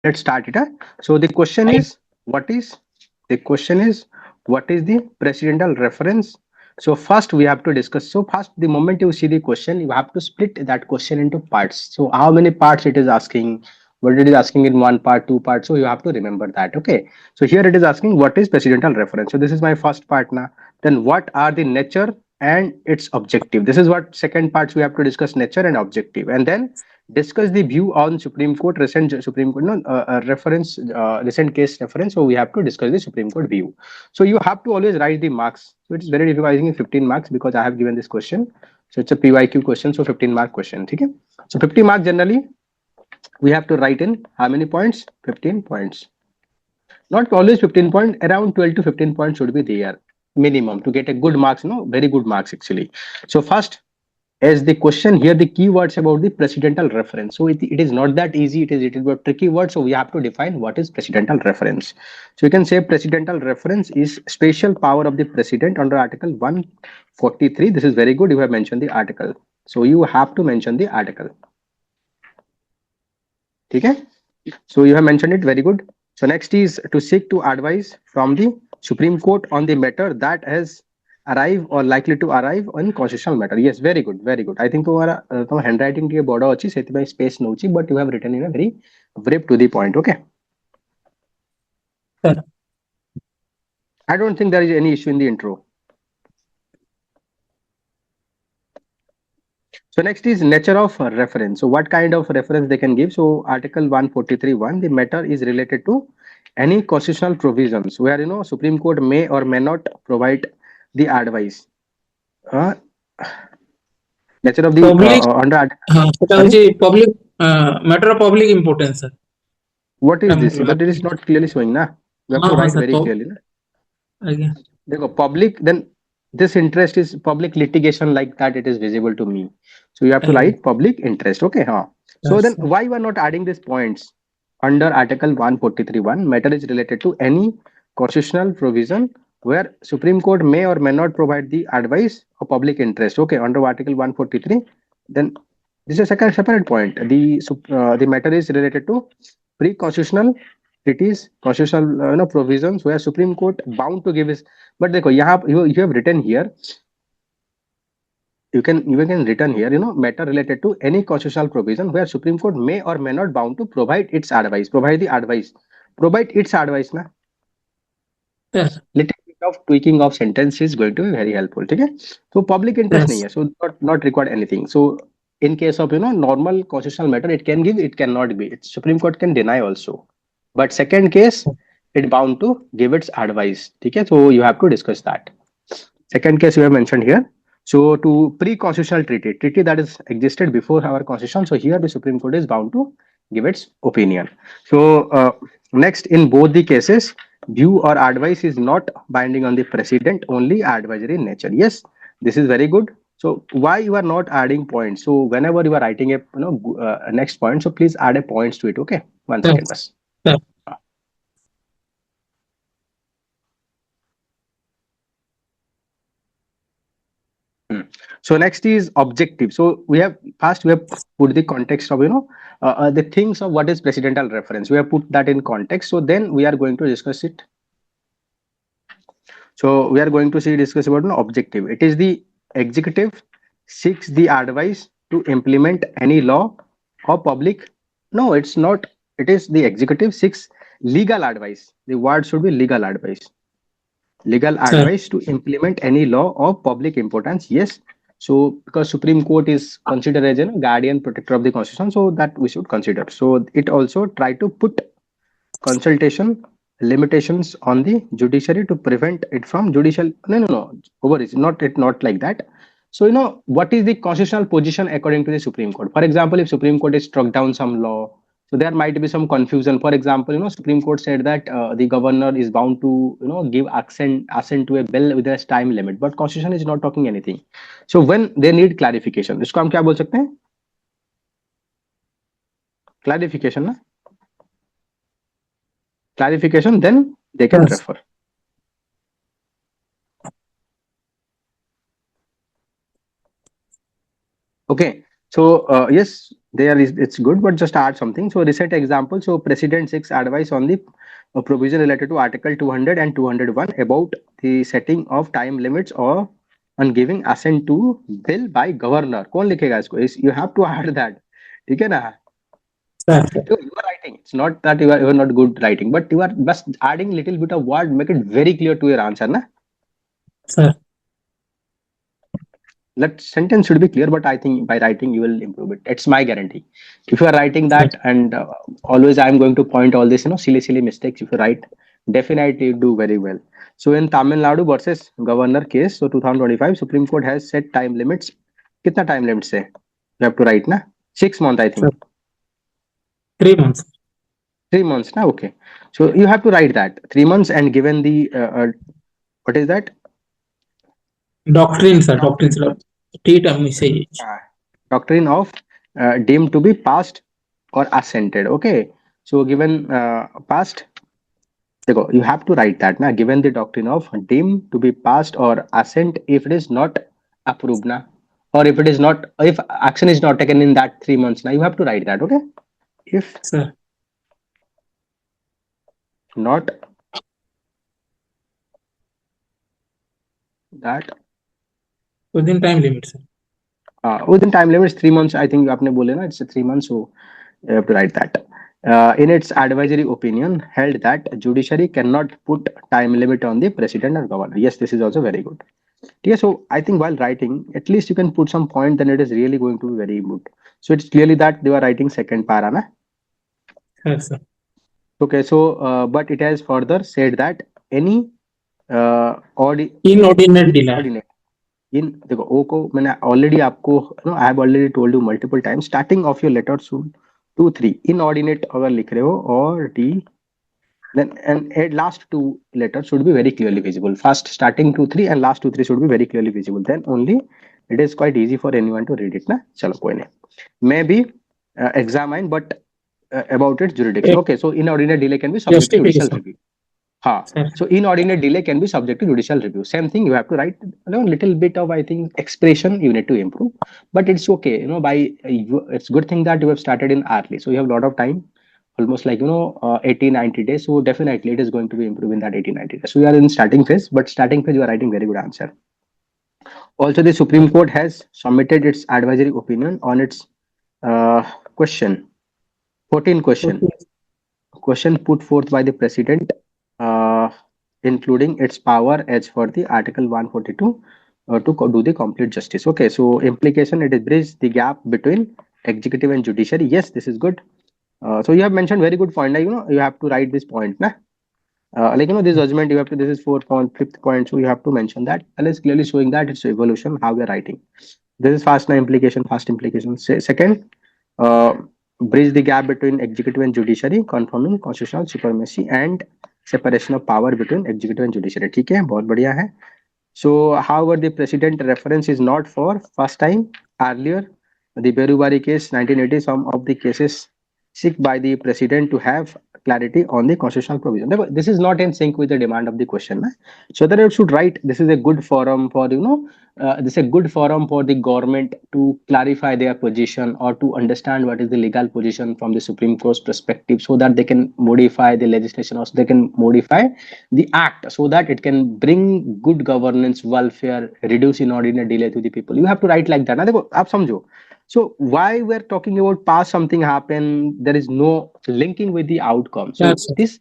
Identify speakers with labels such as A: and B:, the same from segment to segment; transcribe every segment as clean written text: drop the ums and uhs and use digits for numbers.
A: let's start it. So the question is, what is the presidential reference? So first we have to discuss. So first, the moment you see the question, you have to split that question into parts. So how many parts it is asking? What it is asking in one part, two parts. So you have to remember that. Okay. So here it is asking what is presidential reference. So this is my first part now. Then what are the nature and its objective? This is what second parts we have to discuss, nature and objective, and then discuss the view on Supreme Court recent Supreme Court no, reference recent case reference. So we have to discuss the Supreme Court view. So you have to always write the marks. So it's very difficult. I think it's 15 marks because I have given this question. So it's a PYQ question. So 15 mark question. Okay. So 50 mark generally we have to write in how many points? 15 points. Not always 15 points. Around 12 to 15 points should be there minimum to get a good marks. No, very good marks actually. So first, as the question here, the keywords about the presidential reference. So it is not that easy. It is a little bit tricky word. So we have to define what is presidential reference. So you can say presidential reference is special power of the president under Article 143. This is very good. You have mentioned the article. So you have to mention the article. Okay. So you have mentioned it. Very good. So next is to seek to advise from the Supreme Court on the matter that has arrive or likely to arrive on constitutional matter. Yes, very good, very good. I think तुम्हारा handwriting ଟିକେ ବଡ଼ ଅଛି ସେଥିପାଇଁ space ନଉଛି, but you have written in a very brief to the point. Okay.
B: Sir.
A: I don't think there is any issue in the intro. So next is nature of reference. So what kind of reference they can give? So Article 143(1), the matter is related to any constitutional provisions where Supreme Court may or may not provide the advice. Nature of the
B: Public,
A: under
B: সেটা
A: sorry,
B: হচ্ছে public matter of public importance, sir.
A: what is this? But it is not clearly showing na. We have to write
B: sir,
A: very clearly na.
B: again.
A: देखो public, then this interest is public litigation, like that it is visible to me. So you have to write public interest. Okay, huh? So
B: Yes,
A: then
B: sir.
A: why you are not adding these points under Article 143(1)? Matter is related to any constitutional provision where Supreme Court may or may not provide the advice of public interest. Okay, under Article 143, then this is a second separate point. The matter is related to pre-constitutional treaties, constitutional provisions where Supreme Court bound to give his. But देखो यहाँ you have written here. You can written here, matter related to any constitutional provision where Supreme Court may or may not bound to provide its advice. Provide the advice. Provide its advice na.
B: Yes.
A: Little bit of tweaking of sentence is going to be very helpful. Okay. So public interest
B: Yes.
A: नहीं है. So not required anything. So in case of normal constitutional matter, it can give, it cannot be. Supreme Court can deny also. But second case, it bound to give its advice. Okay. So you have to discuss that. Second case you have mentioned here. So to pre-constitutional treaty that is existed before our constitution. So here the Supreme Court is bound to give its opinion. So next, in both the cases, view or advice is not binding on the president, only advisory in nature. Yes, this is very good. So why you are not adding points? So whenever you are writing a next point, so please add a points to it. Okay, 1 second.
B: Yes.
A: Bas. So next is objective. So we have put the context of the things of what is presidential reference. We have put that in context. So then we are going to discuss it. So we are going to discuss about an objective. It is the executive seeks the advice to implement any law or public. No, it's not. It is the executive seeks legal advice. The word should be legal advice. Legal advice to implement any law of public importance. Yes. So because Supreme Court is considered as a guardian protector of the constitution, so that we should consider. So it also try to put consultation limitations on the judiciary to prevent it from judicial overreach. Not like that. So what is the constitutional position according to the Supreme Court? For example, if Supreme Court has struck down some law, so there might be some confusion. For example, Supreme Court said that the governor is bound to give assent to a bill with a time limit, but constitution is not talking anything. So when they need clarification, इसको हम क्या बोल सकते हैं? Clarification ना? Clarification, then they can refer. Okay. So yes, there is it's good, but just add something. So recent example. So President Six advice on the provision related to Article 200 and 201 about the setting of time limits or on giving assent to bill by governor. कौन लिखेगा इसको? You have to add that. ठीक है ना?
B: sir, sir,
A: So you are writing. It's not that you are not good writing, but you are just adding little bit of word, make it very clear to your answer, na?
B: sir,
A: That sentence should be clear, but I think by writing you will improve it. It's my guarantee. If you are writing
B: sir,
A: that, and always I am going to point all this, silly mistakes. If you write, definitely you do very well. So in Tamil Nadu versus Governor case, so 2025 Supreme Court has set time limits. कितना time limits है? You have to write na 6 months, I
B: sir.
A: think.
B: 3 months.
A: 3 months na, okay. So you have to write that 3 months, and given the what is that?
B: Doctrine, sir. Doctrine,
A: Doctrine.
B: sir. T-term message.
A: Doctrine of deemed to be passed or assented. Okay. So given passed, you have to write that na, given the doctrine of deemed to be passed or assent if it is not approved na, or if it is not, if action is not taken in that 3 months na, you have to write that. Okay. If
B: Sir.
A: not that
B: Within time limit, sir.
A: within time limits 3 months, I think आपने बोले ना, it's a 3 months, so you have to write that. In its advisory opinion, held that judiciary cannot put time limit on the president or governor. Yes, this is also very good. Yeah, so I think while writing, at least you can put some point, then it is really going to be very good. So it's clearly that they were writing second para, na?
B: Yes, sir.
A: Okay, so but it has further said that any
B: Inordinate delay.
A: inordinate in देखो ओ को मैंने already आपको I have already told you multiple time, starting of your letter should 2 3 inordinate अगर लिख रहे हो, और D then and last two letters should be very clearly visible. First starting 2 3 and last 2 3 should be very clearly visible, then only it is quite easy for anyone to read it na. Chalo koi nahi, maybe examine, but about its jurisdiction. Okay, so inordinate delay can be subject to judicial
B: Justification.
A: review. Ha.
B: Sir.
A: So inordinate delay can be subject to judicial review. Same thing, you have to write little bit of, I think, expression you need to improve, but it's okay. By it's good thing that you have started in early, so you have a lot of time, almost like 80 90 days. So definitely it is going to be improved in that 80 90 days. So you are in starting phase, but starting phase you are writing very good answer. Also, the Supreme Court has submitted its advisory opinion on its question 14 question put forth by the president, uh, including its power as for the article 142 to do the complete justice. Okay, so implication, it is bridge the gap between executive and judiciary. Yes, this is good. So you have mentioned very good point. Like, you have to write this point na. Like, this judgment you have to, this is 4th point, so you have to mention that, and it's clearly showing that it's evolution how we are writing. This is fast implication, fast implication. Second, uh, bridge the gap between executive and judiciary, confirming constitutional supremacy and separation of power between executive and judiciary. ठीक है, बहुत बढ़िया है. So, however, the precedent reference is not for first time. Earlier, the Berubari case, 1980, some of the cases seek by the president to have clarity on the constitutional provision. This is not in sync with the demand of the question. Na? So that I should write, this is a good forum for, this is a good forum for the government to clarify their position or to understand what is the legal position from the Supreme Court's perspective, so that they can modify the legislation, or so they can modify the act, so that it can bring good governance, welfare, reduce inordinate delay to the people. You have to write like that. Na, देखो, आप समझो. So why we're talking about past something happened, there is no linking with the outcome. So
B: Yes, sir.
A: this,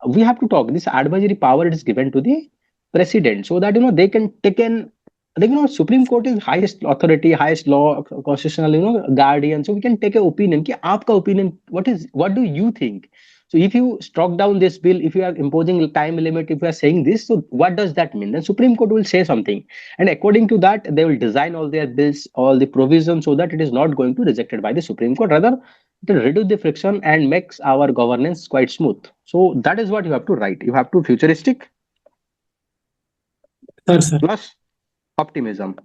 A: we have to talk, this advisory power, it is given to the president, so that they can take an, like, Supreme Court is highest authority, highest law, constitutional, guardian. So we can take an opinion. Ki aapka opinion, what do you think? So if you struck down this bill, if you are imposing time limit, if you are saying this, so what does that mean? Then Supreme Court will say something, and according to that, they will design all their bills, all the provisions, so that it is not going to be rejected by the Supreme Court. Rather, it will reduce the friction and makes our governance quite smooth. So that is what you have to write. You have to futuristic
B: Sir.
A: plus optimism,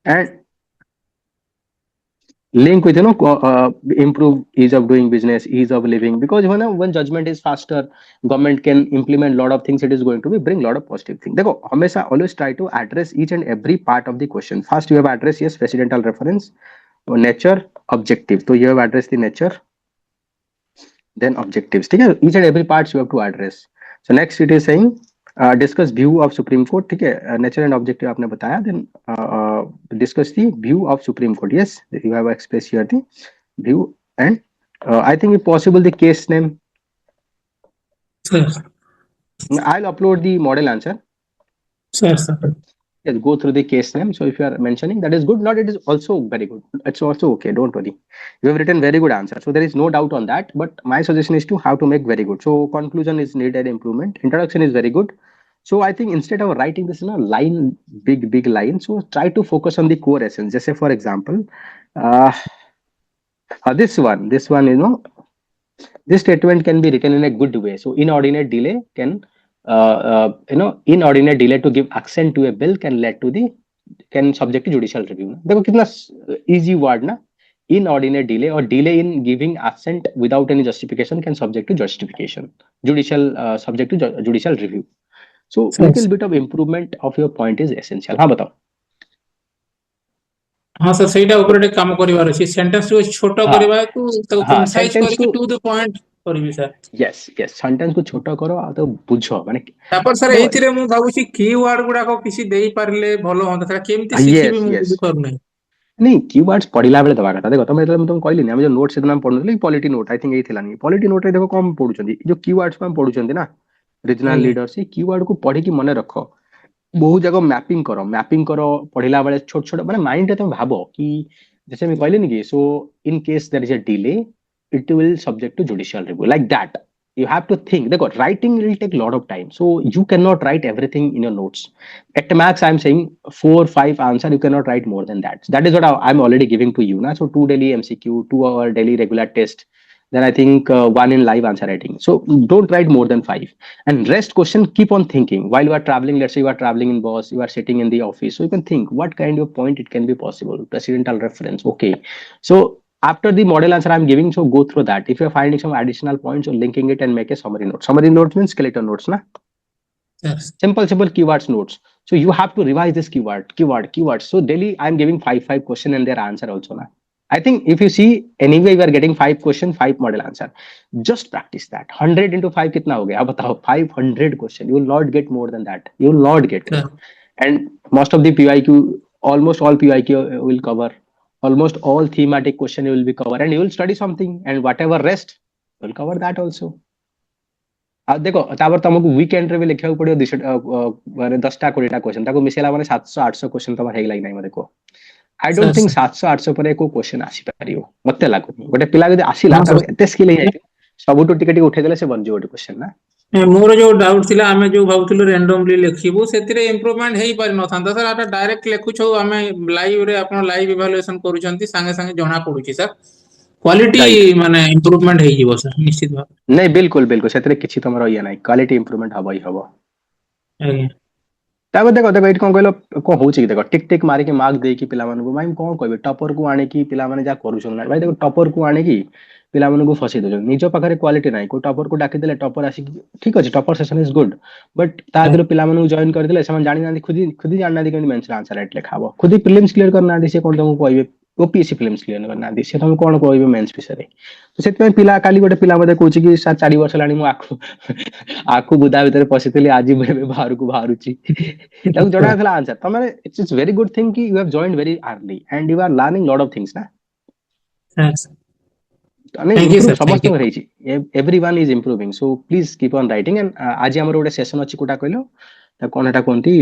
A: and link with improve ease of doing business, ease of living, because when judgment is faster, government can implement lot of things, it is going to be bring lot of positive things. देखो हमेशा always try to address each and every part of the question. First you have address, yes, presidential reference, nature, objective. So you have addressed the nature, then objectives. ठीक है, each and every parts you have to address. So next it is saying discuss view of Supreme Court. ठीक है, nature and objective आपने बताया. Then discuss the view of Supreme Court. Yes, you have expressed here the view and I think if possible the case name.
B: Sir.
A: I'll upload the model answer.
B: Sir.
A: Yes, go through the case name. So if you are mentioning, that is good. Not, it is also very good. It's also okay. Don't worry. You have written very good answer. So there is no doubt on that. But my suggestion is to how to make very good. So conclusion is needed improvement. Introduction is very good. So I think instead of writing this in a line, big line, so try to focus on the core essence. Just say for example, this one, this statement can be written in a good way. So inordinate delay can, inordinate delay to give accent to a bill can lead to the, can subject to judicial review. देखो कितना easy word ना, inordinate delay or delay in giving assent without any justification can subject to justification, judicial subject to judicial review. So little bit of improvement of your point is essential. हाँ बताओ.
B: हाँ sir ସେଇଟା ଉପରେ ଟିକେ କାମ କରିବାର ଅଛି ସେଣ୍ଟେନ୍ସ କୁ ଛୋଟ କରିବାକୁ ତାକୁ କନସାଇଜ କରିକି ଟୁ ଦ ପଏଣ୍ଟ କରିବି ସାର୍.
A: yes sentence को छोटा करो ଆଉ ତାକୁ ବୁଝ ମାନେ
B: ତାପରେ ସାର୍ ଏଇଥିରେ ମୁଁ ଭାବୁଛି କି ୱାର୍ଡ ଗୁଡାକ କିଛି ଦେଇ ପାରିଲେ ଭଲ ହୁଅନ୍ତା ସାର୍ କେମିତି ଶିଖିବି ମୁଁ ବୁଝି ପାରୁନାହିଁ.
A: नहीं कीवर्ड्स पढ़िला बेले दवा कथा देखो तुम तुम कहली हम जो नोट से हम पढ़ुली पॉलिटी नोट आई थिंक यही थिला नहीं पॉलिटी नोट रे देखो कम पढुचंदी जो कीवर्ड्स को हम पढुचंदी ना रीजनल लीडर से कीवर्ड को पढ़ी की मन रख बहुत जगह मैपिंग करो पढ़िला बेले छोट छोट माने माइंड रे तुम भाबो कि जैसे मैं कहली नहीं कि so in case there is a delay it will subject to judicial review like that you have to think देखो writing will take a lot of time so you cannot write everything in your notes at max I'm saying 4-5 answer you cannot write more than that is what I'm already giving to you now so 2 daily MCQ 2 hour daily regular test then I think 1 in live answer writing so don't write more than 5 and rest question keep on thinking while you are traveling let's say you are traveling in bus you are sitting in the office so you can think what kind of point it can be possible precedental reference okay so after the model answer I'm giving, so go through that. If you're finding some additional points, or linking it and make a summary note. Summary notes means skeleton notes, na?
B: Yes.
A: Simple keywords notes. So you have to revise this keyword. So daily I'm giving 5 question and their answer also, na? I think if you see anyway you are getting 5 question, 5 model answer. Just practice that. 100 into 5 kitna ho gaya? Ab batao 500 question. You will not get more than that. You will not get.
B: Yeah.
A: And most of the PYQ, almost all PYQ will cover. Almost all thematic question you will be cover and you will study something and whatever rest you will cover that also. अब देखो तापर तुमको weekend रे भी लिखा पड़ो 10टा 20टा question ताको micellar माने 700 800 क्वेश्चन तमर हेग लाग नै म देखो आई डोंट थिंक 700 800 पर एको क्वेश्चन आसी पारियो मते लागुनी गोटे पिला जदी आसीला ताको एते स्किल हे जाय सबुटो टिके टिके उठे देले से बन जो गोटे क्वेश्चन ना
B: मोर जो डाउट थिला आमे जो भाबुतलु रैंडमली लिखिबो सेतिरे इंप्रूवमेंट हेई पारि न थांता सर आटा डायरेक्ट लेखु छौ आमे लाइव रे आपण लाइव इवैल्यूएशन करूछंती संगे संगे जणा पडुची सर क्वालिटी माने इंप्रूवमेंट हेई जीवो सर निश्चित भाव
A: नहीं बिल्कुल सेतिरे किछि तमरो या नाही क्वालिटी इंप्रूवमेंट हबो ही हबो ताको देखो देखो एट कोन कहलो को होची देखो टिक टिक मारी के मार्क देई की पिला माने को भाई कोन कहबे टॉपर को आने की पिला माने जा करूछन ना भाई देखो टॉपर को आने की पिला माने को फसी दो निज पाखरे क्वालिटी नाही को टॉपर को डाकी देले टॉपर आसी ठीक अछि topper session is good but ता दिलो पिला माने को जॉइन कर देले समान जानि ना खुद ही जानना दी कि मेंस आंसर राइट लिखाबो खुद ही प्रीलिम्स क्लियर करना दी से कोन तुमको कहबे ओपीएससी प्रीलिम्स क्लियर करना दी से तुम कोन कहबे मेंस विषय रे तो सेत में पिला काली गोटे पिला मते कहूची कि 4 वर्ष लानी मु आखु बुदा भीतर पसितली आज बाहर को बाहरुची ताको जणा थला आंसर तमरे it's is very good thing कि you have joined very early and you are learning lot of things ना समस्त रही everyone is improving so please keep on writing and आज हमर गोटे सेशन अछि कोटा कहलो त कोन एटा कोनती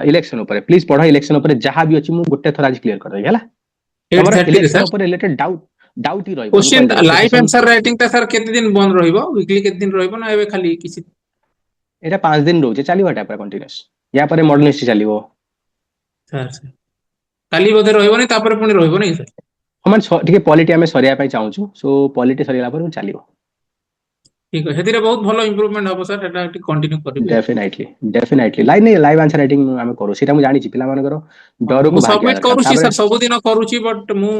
A: इलेक्शन ऊपर प्लीज पढा इलेक्शन ऊपर जहां भी अछि मु गोटे थोड़ा आज क्लियर कर देबे हला हमर इलेक्शन ऊपर रिलेटेड डाउट ही रहइबो
B: क्वेश्चन लाइव आंसर राइटिंग त सर केते दिन बंद रहिबो वीकली केते दिन रहिबो ना एबे खाली किछि
A: एटा 5 दिन रहउचे चलिबो एटा पर कंटीन्यूअस या पर मॉडल लिस्ट चलिबो
B: सर काली बोधे रहिबो नै तापर पुनी रहिबो नै सर
A: हमन ठीक पॉलिटी हमें सरिया पई चाहू छु सो पॉलिटी सरिया पर चलिबो
B: ठीक है हेतिरे बहुत भलो इंप्रूवमेंट हबो सर एटा कंटिन्यू करबे
A: डेफिनेटली लाइव नहीं लाइव आंसर राइटिंग हम करू सेटा मु जानि छि पिला मानकर डर को भाग्य
B: सबमिट करू छि सर सब दिन करू छि बट मु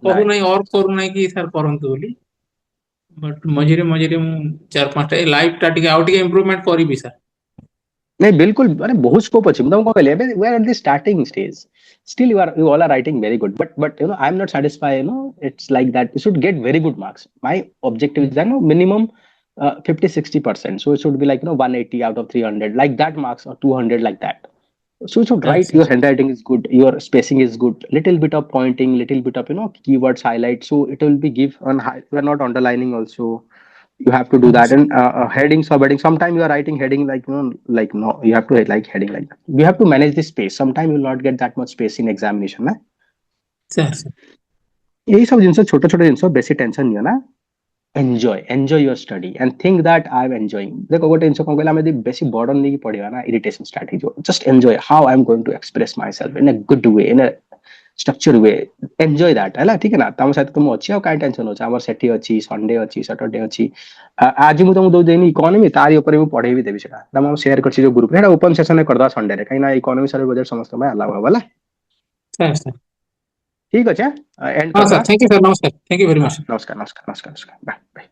B: कहू नै और करू नै कि सर करंतु बोली बट मझिरे मु 4-5 टा लाइव टा टिके आउट के इंप्रूवमेंट करबी सर
A: नहीं बिल्कुल अरे बहुत स्कोप अछि हम कहले we are at the starting stage still you all are writing very good, but I'm not satisfied. It's like that you should get very good marks. My objective is that minimum 50-60%, so it should be like 180 out of 300, like that marks, or 200, like that. So you should write,
B: Yes,
A: your
B: yes.
A: handwriting is good, your spacing is good, little bit of pointing, little bit of keywords highlight, so it will be give on high. You are not underlining also, you have to do that.
B: Yes.
A: And heading, subheading, sometimes you are writing heading like like, no, you have to write like heading like that. You have to manage the space. Sometimes you will not get that much space in examination ना.
B: Sir, sir.
A: यही सब जिनसे छोटे छोटे जिनसे बेसी tension नहीं है ना. enjoy your study and think that I'm enjoying. देखो गोटे जिनसे कौन कहला हमें दी बेसी burden नहीं की पड़ेगा ना, irritation start ही जो just enjoy how I'm going to express myself in a good way, in a structured way. enjoy that ହେଲା, ठीक है ना. ତମ ସହିତ ତ ମୁଁ ଅଛି, ଆଉ କାଇଁ ଟେନସନ ଅଛି. ଆମର ସେଠି ଅଛି, ସଣ୍ଡେ ଅଛି, ସଟରଡେ ଅଛି. ଆଜି ମୁଁ ତମକୁ ଦେଇନି ଇକୋନୋମି, ତାରି ଉପରେ ମୁଁ ପଢେଇ ବି ଦେବି ସେଟା. ମୁଁ ସେୟାର କରିଛି ଯୋଉ ଗ୍ରୁପରେ, ସେଟା ଓପନ ସେସନରେ କରିଦବା ସଣ୍ଡେରେ, କାହିଁକି ନା ଇକୋନୋମି ସର୍ଭେ ବଜେଟ ସମସ୍ତଙ୍କ ପାଇଁ ଆଲାଉ ହବ ହେଲା.
B: Sir, sir.
A: ଠିକ ଅଛି, ଏଣ୍ଡ
B: हाँ
A: କରିଦବା.
B: सर, थैंक यू सर, नमस्कार, थैंक यू वेरी
A: ହଁ
B: मच।
A: ନମସ୍କାର, ନମସ୍କାର, ନମସ୍କାର, ନମସ୍କାର, ବାଏ ବାଏ.